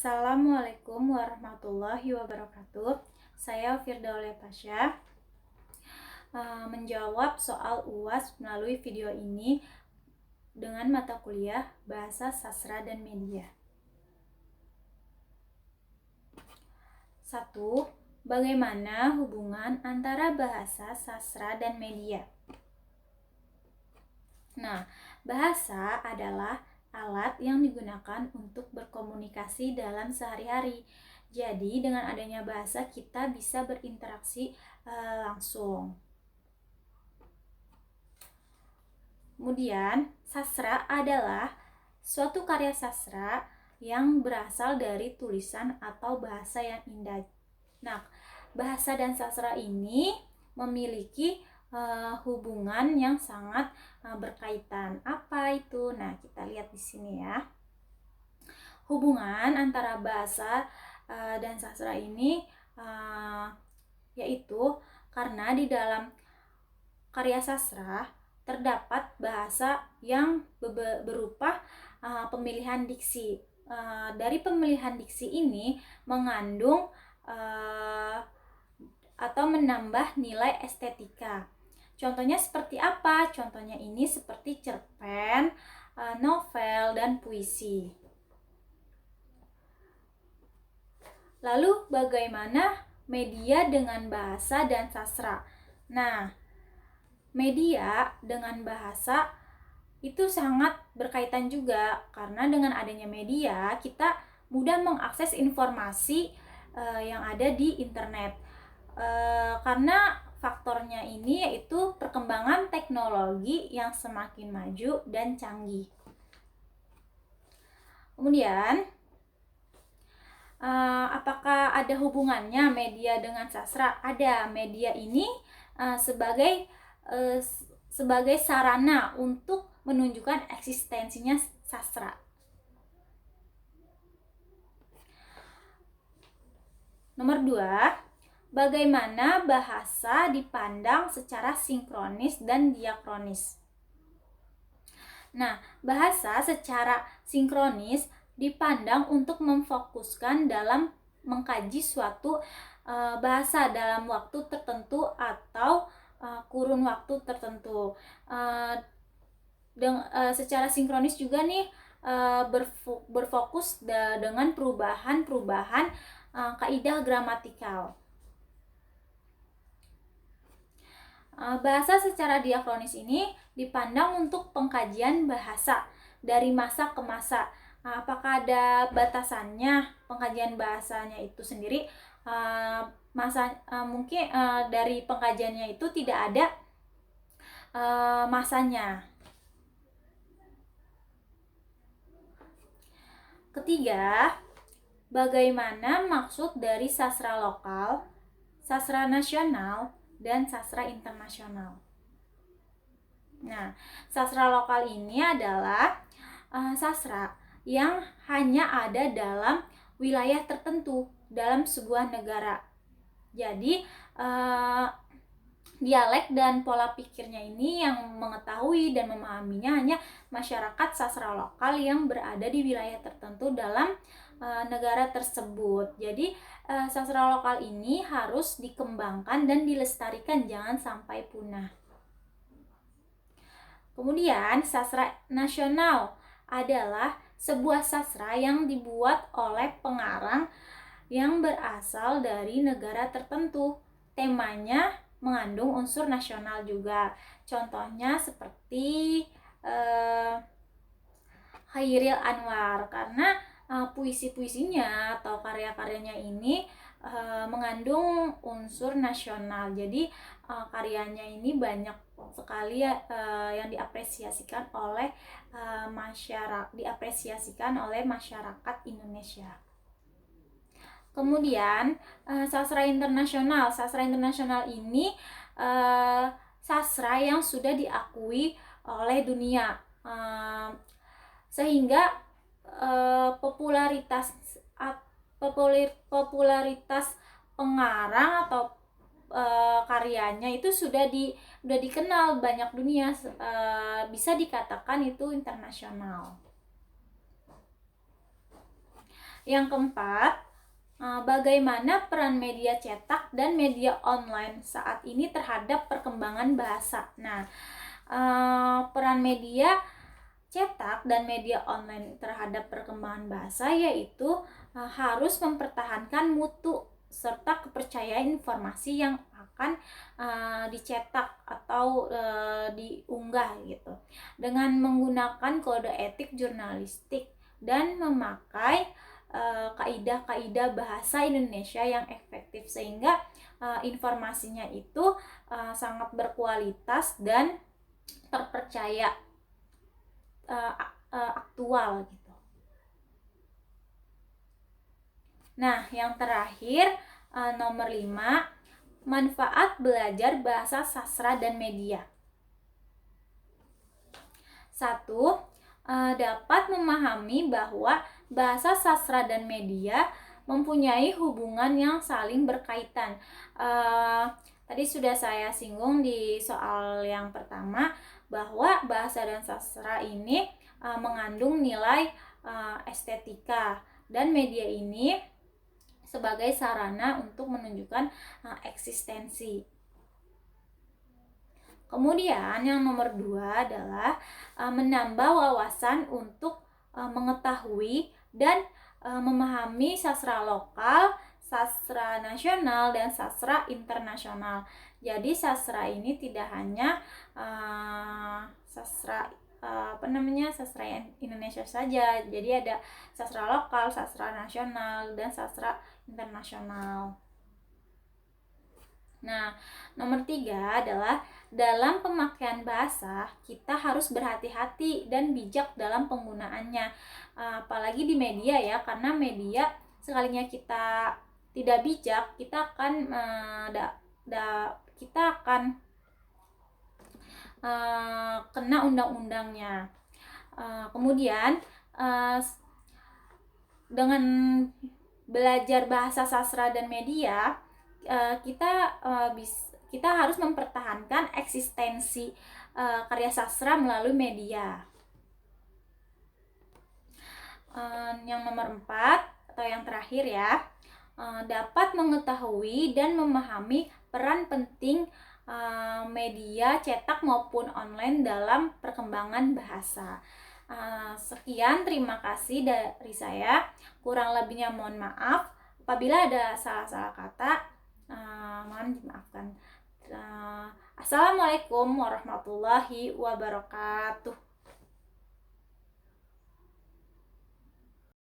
Assalamualaikum warahmatullahi wabarakatuh. Saya Firdaus Tasya menjawab soal UAS melalui video ini dengan mata kuliah Bahasa Sastra dan Media. 1. Bagaimana hubungan antara bahasa, sastra, dan media? Nah, bahasa adalah alat yang digunakan untuk berkomunikasi dalam sehari-hari. Jadi, dengan adanya bahasa kita bisa berinteraksi langsung. Kemudian, sastra adalah suatu karya sastra yang berasal dari tulisan atau bahasa yang indah. Nah, bahasa dan sastra ini memiliki hubungan yang sangat berkaitan. Apa itu? Nah, kita lihat di sini ya. Hubungan antara bahasa dan sastra ini yaitu karena di dalam karya sastra terdapat bahasa yang berupa pemilihan diksi. Dari pemilihan diksi ini mengandung atau menambah nilai estetika. Contohnya seperti apa? Contohnya ini seperti cerpen, novel, dan puisi. Lalu bagaimana media dengan bahasa dan sastra? Nah, media dengan bahasa itu sangat berkaitan juga, karena dengan adanya media kita mudah mengakses informasi yang ada di internet. Karena faktornya ini yaitu perkembangan teknologi yang semakin maju dan canggih. Kemudian, apakah ada hubungannya media dengan sastra? Ada. Media ini sebagai sarana untuk menunjukkan eksistensinya sastra. Nomor 2, bagaimana bahasa dipandang secara sinkronis dan diakronis? Nah, bahasa secara sinkronis dipandang untuk memfokuskan dalam mengkaji suatu bahasa dalam waktu tertentu atau kurun waktu tertentu. Secara sinkronis juga nih berfokus dengan perubahan kaidah gramatikal. Bahasa secara diakronis ini dipandang untuk pengkajian bahasa dari masa ke masa. Apakah ada batasannya pengkajian bahasanya itu sendiri? Mungkin dari pengkajiannya itu tidak ada masanya. Ketiga, bagaimana maksud dari sastra lokal, sastra nasional, dan sastra internasional? Nah, sastra lokal ini adalah sastra yang hanya ada dalam wilayah tertentu dalam sebuah negara. Jadi, dialek dan pola pikirnya ini yang mengetahui dan memahaminya hanya masyarakat sastra lokal yang berada di wilayah tertentu dalam negara tersebut. Jadi sastra lokal ini harus dikembangkan dan dilestarikan, jangan sampai punah. Kemudian sastra nasional adalah sebuah sastra yang dibuat oleh pengarang yang berasal dari negara tertentu. Temanya mengandung unsur nasional juga. Contohnya seperti Chairil Anwar, karena puisi-puisinya atau karya-karyanya ini mengandung unsur nasional. Jadi karyanya ini banyak sekali yang diapresiasikan oleh masyarakat Indonesia. Kemudian sastra internasional. Sastra internasional ini sastra yang sudah diakui oleh dunia, sehingga popularitas pengarang atau karyanya itu sudah dikenal banyak dunia, bisa dikatakan itu internasional. Yang keempat, bagaimana peran media cetak dan media online saat ini terhadap perkembangan bahasa. Nah, peran media cetak dan media online terhadap perkembangan bahasa yaitu harus mempertahankan mutu serta kepercayaan informasi yang akan dicetak atau diunggah gitu, dengan menggunakan kode etik jurnalistik dan memakai kaidah-kaidah bahasa Indonesia yang efektif, sehingga informasinya itu sangat berkualitas dan terpercaya, aktual gitu. Nah, yang terakhir, nomor 5, manfaat belajar bahasa sastra dan media. 1. Dapat memahami bahwa bahasa sastra dan media mempunyai hubungan yang saling berkaitan. Tadi sudah saya singgung di soal yang pertama bahwa bahasa dan sastra ini mengandung nilai estetika, dan media ini sebagai sarana untuk menunjukkan eksistensi. Kemudian yang nomor 2 adalah menambah wawasan untuk mengetahui dan memahami sastra lokal, sastra nasional, dan sastra internasional. Jadi sastra ini tidak hanya sastra sastra Indonesia saja. Jadi ada sastra lokal, sastra nasional, dan sastra internasional. Nah, nomor 3 adalah dalam pemakaian bahasa kita harus berhati-hati dan bijak dalam penggunaannya, apalagi di media ya, karena media sekalinya kita tidak bijak, kita akan kena undang-undangnya. Kemudian dengan belajar bahasa sastra dan media, kita harus mempertahankan eksistensi karya sastra melalui media. Yang nomor 4 atau yang terakhir ya, dapat mengetahui dan memahami peran penting media cetak maupun online dalam perkembangan bahasa. Sekian, terima kasih dari saya. Kurang lebihnya mohon maaf. Apabila ada salah-salah kata, mohon dimaafkan. Assalamualaikum warahmatullahi wabarakatuh.